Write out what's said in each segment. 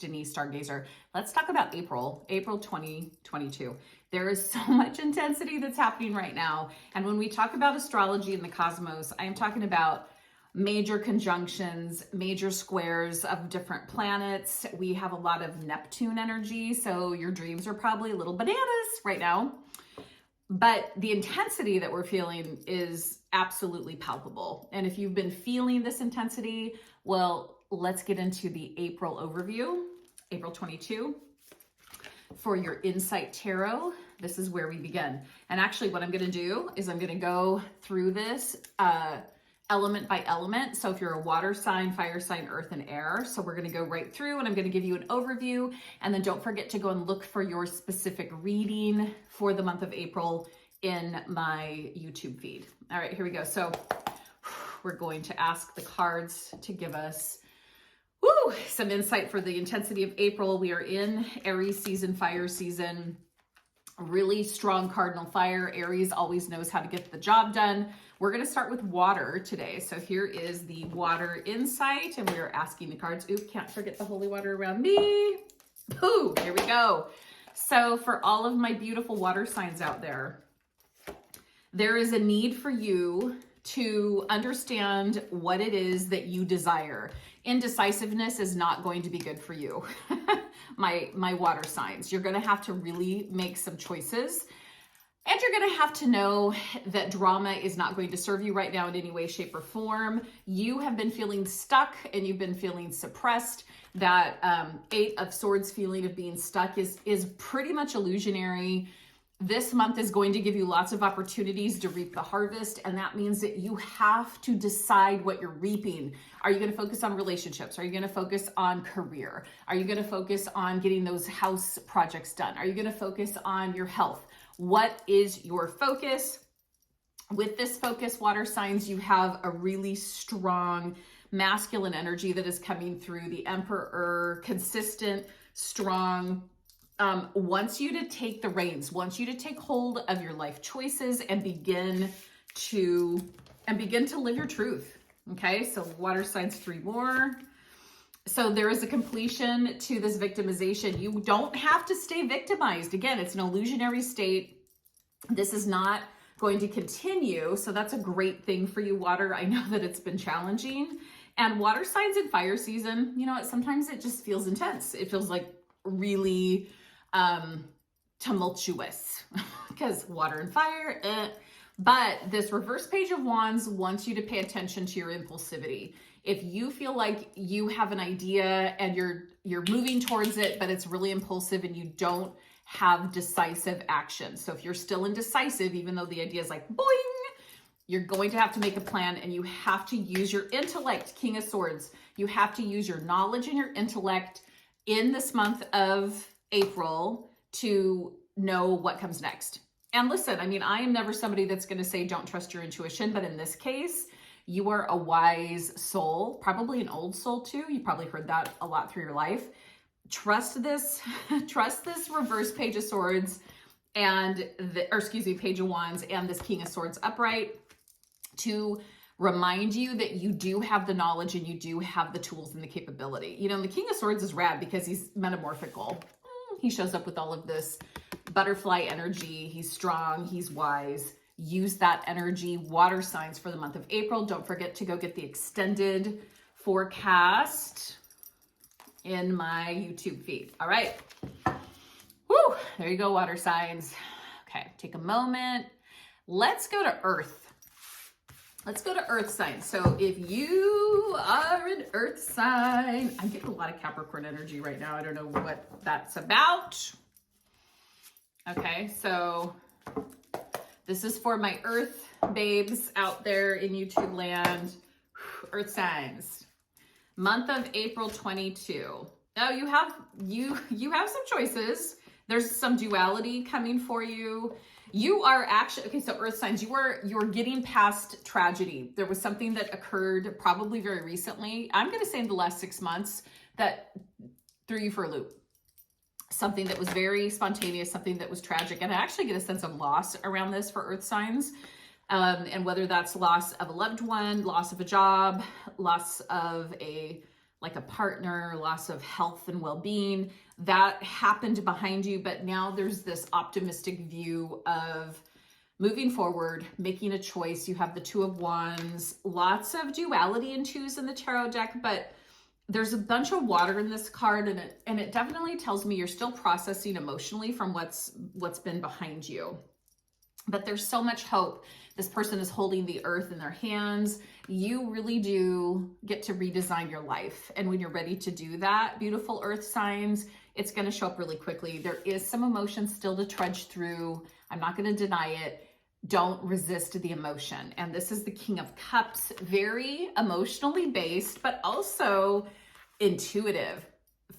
Denise, Stargazer. Let's talk about April 2022. There is so much intensity that's happening right now. And when we talk about astrology and the cosmos, I am talking about major conjunctions, major squares of different planets. We have a lot of Neptune energy, so your dreams are probably a little bananas right now. But the intensity that we're feeling is absolutely palpable. And if you've been feeling this intensity, well, let's get into the April overview, April 22. For your Insight Tarot, this is where we begin. And actually what I'm gonna do is I'm gonna go through this element by element. So if you're a water sign, fire sign, earth, and air. So we're gonna go right through and I'm gonna give you an overview. And then don't forget to go and look for your specific reading for the month of April in my YouTube feed. All right, here we go. So we're going to ask the cards to give us some insight for the intensity of April. We are in Aries season, fire season, really strong cardinal fire. Aries always knows how to get the job done. We're going to start with water today. So here is the water insight, and we are asking the cards. Oop, can't forget the holy water around me. Ooh, here we go. So for all of my beautiful water signs out there, there is a need for you to understand what it is that you desire. Indecisiveness is not going to be good for you. my water signs. You're going to have to really make some choices. And you're going to have to know that drama is not going to serve you right now in any way, shape, or form. You have been feeling stuck and you've been feeling suppressed. That Eight of Swords feeling of being stuck is pretty much illusionary. This month is going to give you lots of opportunities to reap the harvest. And that means that you have to decide what you're reaping. Are you going to focus on relationships? Are you going to focus on career? Are you going to focus on getting those house projects done? Are you going to focus on your health? What is your focus? With this focus, water signs, you have a really strong masculine energy that is coming through. The Emperor, consistent, strong, wants you to take the reins, wants you to take hold of your life choices and begin to live your truth. Okay, so water signs, 3 more. So there is a completion to this victimization. You don't have to stay victimized. Again, it's an illusionary state. This is not going to continue. So that's a great thing for you, water. I know that it's been challenging. And water signs in fire season, you know, sometimes it just feels intense. It feels like really tumultuous because water and fire. But this reverse page of wands wants you to pay attention to your impulsivity. If you feel like you have an idea and you're moving towards it, but it's really impulsive and you don't have decisive action. So if you're still indecisive, even though the idea is like boing, you're going to have to make a plan and you have to use your intellect, King of Swords. You have to use your knowledge and your intellect in this month of April to know what comes next. And listen, I mean, I am never somebody that's going to say don't trust your intuition, but in this case, you are a wise soul, probably an old soul too. You probably heard that a lot through your life. Trust this reverse page of swords and page of wands and this King of Swords upright to remind you that you do have the knowledge and you do have the tools and the capability. You know, the King of Swords is rad because he's metamorphical. He shows up with all of this butterfly energy. He's strong, he's wise. Use that energy. Water signs for the month of April. Don't forget to go get the extended forecast in my YouTube feed. All right. Woo, there you go, water signs. Okay, take a moment. Let's go to Earth. Let's go to Earth signs. So if you are an Earth sign, I'm getting a lot of Capricorn energy right now. I don't know what that's about. Okay, so this is for my Earth babes out there in YouTube land. Earth signs. Month of April 22. Oh, you have some choices. There's some duality coming for you. You are actually, okay, so Earth signs, you're getting past tragedy. There was something that occurred probably very recently. I'm going to say in the last 6 months that threw you for a loop. Something that was very spontaneous, something that was tragic. And I actually get a sense of loss around this for Earth signs. And whether that's loss of a loved one, loss of a job, loss of a like a partner, loss of health and well-being. That happened behind you, but now there's this optimistic view of moving forward, making a choice. You have the Two of Wands, lots of duality and twos in the tarot deck, but there's a bunch of water in this card, and it definitely tells me you're still processing emotionally from what's been behind you. But there's so much hope. This person is holding the earth in their hands. You really do get to redesign your life. And when you're ready to do that, beautiful earth signs, it's going to show up really quickly. There is some emotion still to trudge through. I'm not going to deny it. Don't resist the emotion. And this is the King of Cups, very emotionally based, but also intuitive,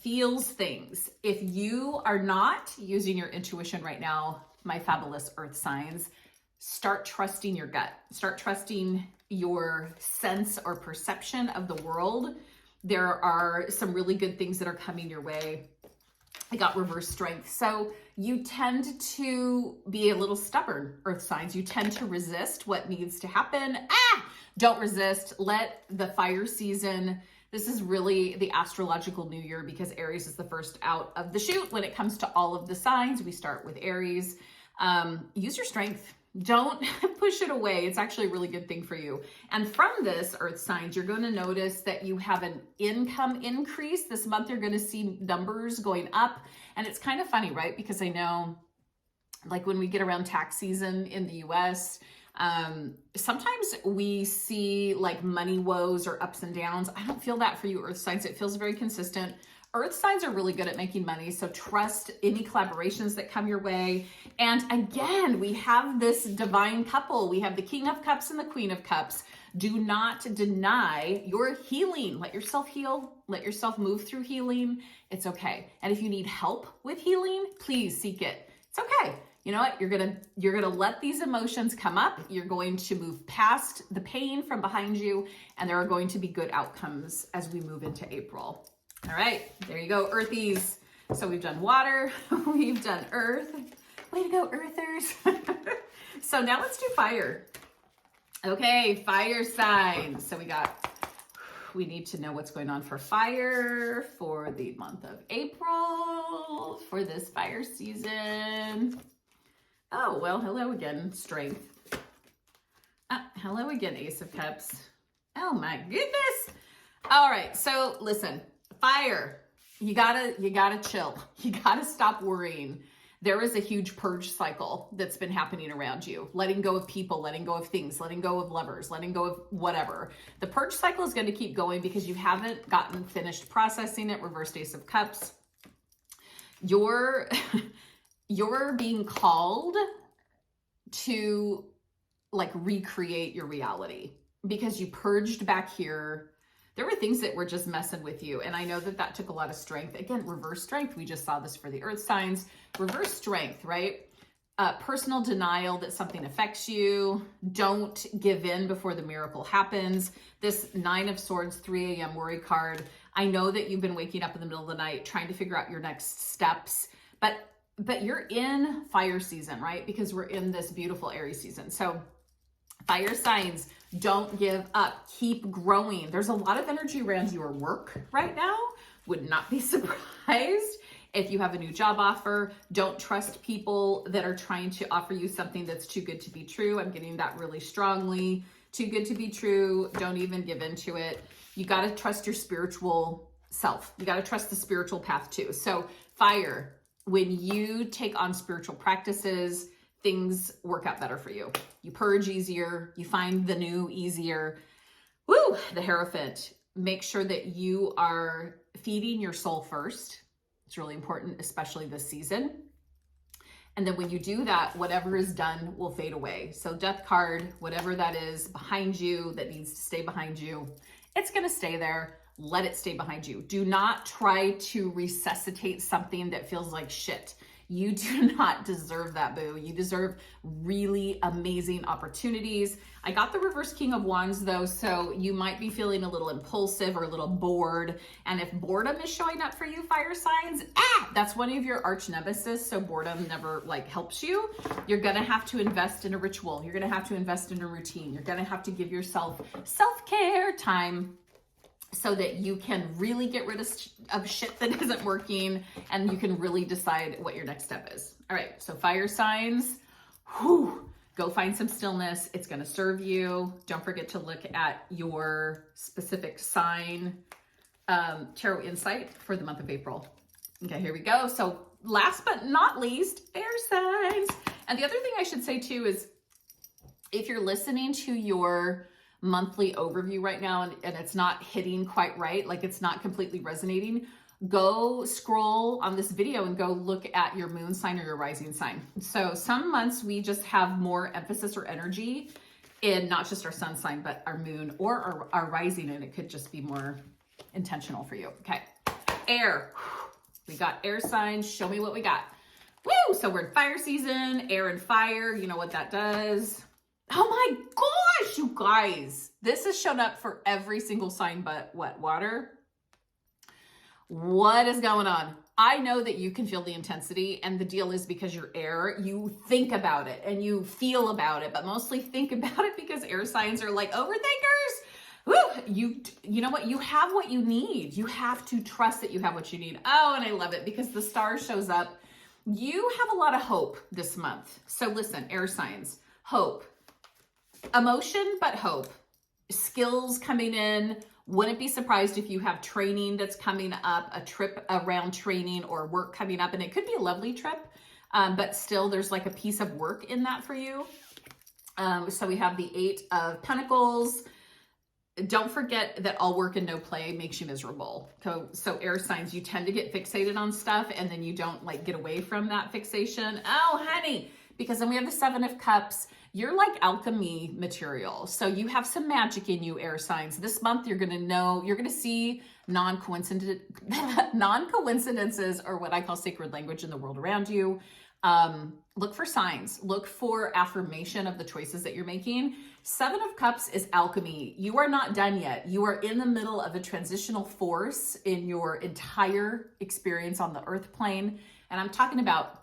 feels things. If you are not using your intuition right now, my fabulous earth signs, start trusting your gut. Start trusting your sense or perception of the world. There are some really good things that are coming your way. I got reverse strength. So you tend to be a little stubborn, earth signs. You tend to resist what needs to happen. Don't resist. Let the fire season. This is really the astrological new year because Aries is the first out of the chute. When it comes to all of the signs, we start with Aries. Use your strength. Don't push it away. It's actually a really good thing for you. And from this, earth signs, you're going to notice that you have an income increase. This month, you're going to see numbers going up. And it's kind of funny, right? Because I know, like when we get around tax season in the US, sometimes we see like money woes or ups and downs. I don't feel that for you, earth signs. It feels very consistent. Earth signs are really good at making money, so trust any collaborations that come your way. And again, we have this divine couple. We have the King of Cups and the Queen of Cups. Do not deny your healing. Let yourself heal. Let yourself move through healing. It's okay. And if you need help with healing, please seek it. It's okay. You know what? You're gonna let these emotions come up. You're going to move past the pain from behind you, and there are going to be good outcomes as we move into April. All right, there you go, earthies. So we've done water, we've done earth. Way to go, earthers. So now let's do fire. Okay, fire signs. So we need to know what's going on for fire for the month of April, for this fire season. Oh, well, hello again, strength. Hello again, Ace of Cups. Oh my goodness. All right, so listen. Fire, you gotta chill. You gotta stop worrying. There is a huge purge cycle that's been happening around you. Letting go of people, letting go of things, letting go of lovers, letting go of whatever. The purge cycle is going to keep going because you haven't gotten finished processing it. Reversed Ace of Cups. You're being called to like recreate your reality because you purged back here. There were things that were just messing with you. And I know that took a lot of strength. Again, reverse strength. We just saw this for the earth signs. Reverse strength, right? Personal denial that something affects you. Don't give in before the miracle happens. This 9 of Swords, 3 a.m. worry card. I know that you've been waking up in the middle of the night trying to figure out your next steps. But you're in fire season, right? Because we're in this beautiful Aries season. So fire signs, don't give up. Keep growing. There's a lot of energy around your work right now. Would not be surprised if you have a new job offer. Don't trust people that are trying to offer you something that's too good to be true. I'm getting that really strongly. Too good to be true. Don't even give into it. You got to trust your spiritual self. You got to trust the spiritual path too. So fire, when you take on spiritual practices, things work out better for you. You purge easier. You find the new easier. Woo, the Hierophant. Make sure that you are feeding your soul first. It's really important, especially this season. And then when you do that, whatever is done will fade away. So Death card, whatever that is behind you that needs to stay behind you, it's going to stay there. Let it stay behind you. Do not try to resuscitate something that feels like shit. You do not deserve that, boo. You deserve really amazing opportunities. I got the reverse King of Wands though, so you might be feeling a little impulsive or a little bored. And if boredom is showing up for you, fire signs, that's one of your arch nemesis. So boredom never like helps you. You're gonna have to invest in a ritual. You're gonna have to invest in a routine. You're gonna have to give yourself self-care time. so that you can really get rid of shit that isn't working, and you can really decide what your next step is. All right, so fire signs, go find some stillness. It's going to serve you. Don't forget to look at your specific sign tarot insight for the month of April. Okay, here we go. So last but not least, air signs. And the other thing I should say too is, if you're listening to your monthly overview right now and it's not hitting quite right, like it's not completely resonating, go scroll on this video and go look at your moon sign or your rising sign. So some months we just have more emphasis or energy in not just our sun sign, but our moon or our rising, and it could just be more intentional for you. Okay, air. We got air signs. Show me what we got. Woo! So we're in fire season, air and fire. You know what that does. Oh my gosh, you guys. This has shown up for every single sign but what? Water? What is going on? I know that you can feel the intensity, and the deal is because you're air, you think about it and you feel about it, but mostly think about it because air signs are like overthinkers. Woo! You know what? You have what you need. You have to trust that you have what you need. Oh, and I love it because the star shows up. You have a lot of hope this month. So listen, air signs, hope, emotion, but hope, skills coming in. Wouldn't be surprised if you have training that's coming up, a trip around training or work coming up, and it could be a lovely trip, but still there's like a piece of work in that for you. So we have the 8 of Pentacles. Don't forget that all work and no play makes you miserable. So air signs, you tend to get fixated on stuff and then you don't like get away from that fixation. Oh, honey, because then we have the 7 of Cups. You're like alchemy material. So you have some magic in you, air signs. This month, you're going to see non-coincidences, or what I call sacred language in the world around you. Look for signs, look for affirmation of the choices that you're making. 7 of Cups is alchemy. You are not done yet. You are in the middle of a transitional force in your entire experience on the earth plane. And I'm talking about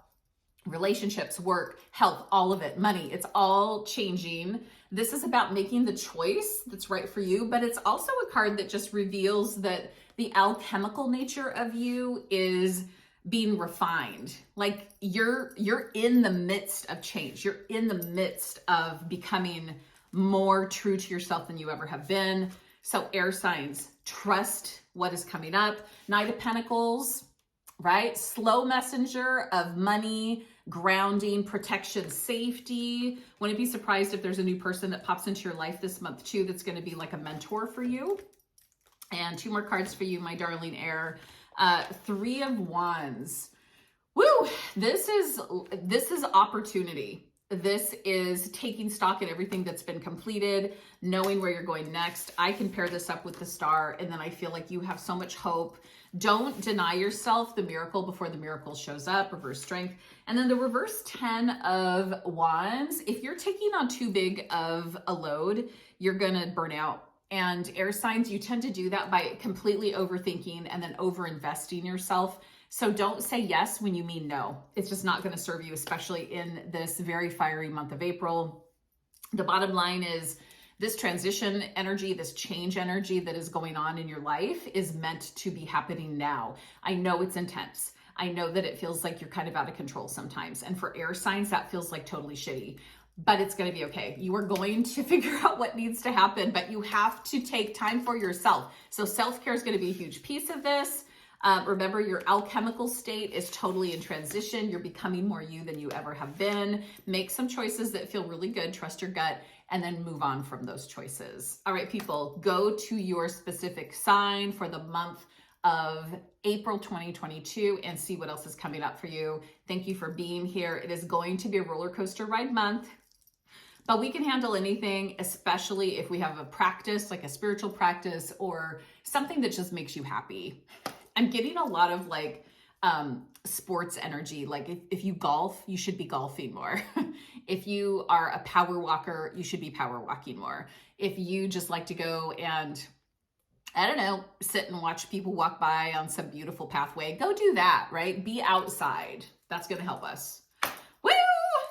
relationships, work, health, all of it, money. It's all changing. This is about making the choice that's right for you, but it's also a card that just reveals that the alchemical nature of you is being refined. Like you're in the midst of change. You're in the midst of becoming more true to yourself than you ever have been. So air signs, trust what is coming up. Knight of Pentacles, right? Slow messenger of money, grounding, protection, safety. Wouldn't be surprised if there's a new person that pops into your life this month too that's going to be like a mentor for you. And 2 more cards for you, my darling air. 3 of Wands. Woo! This is opportunity. This is taking stock in everything that's been completed, knowing where you're going next. I can pair this up with the star, and then I feel like you have so much hope. Don't deny yourself the miracle before the miracle shows up, reverse strength. And then the reverse 10 of Wands. If you're taking on too big of a load, you're going to burn out. And air signs, you tend to do that by completely overthinking and then overinvesting yourself. So don't say yes when you mean no. It's just not going to serve you, especially in this very fiery month of April. The bottom line is this transition energy, this change energy that is going on in your life is meant to be happening now. I know it's intense. I know that it feels like you're kind of out of control sometimes. And for air signs, that feels like totally shitty. But it's going to be okay. You are going to figure out what needs to happen, but you have to take time for yourself. So self-care is going to be a huge piece of this. Remember, your alchemical state is totally in transition. You're becoming more you than you ever have been. Make some choices that feel really good. Trust your gut, and then move on from those choices. All right, people, go to your specific sign for the month of April 2022 and see what else is coming up for you. Thank you for being here. It is going to be a roller coaster ride month. But we can handle anything, especially if we have a practice, like a spiritual practice or something that just makes you happy. I'm getting a lot of like sports energy. Like if you golf, you should be golfing more. If you are a power walker, you should be power walking more. If you just like to go and, I don't know, sit and watch people walk by on some beautiful pathway, go do that, right? Be outside. That's going to help us.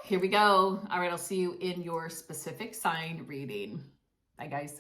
Here we go. All right, I'll see you in your specific sign reading. Bye, guys.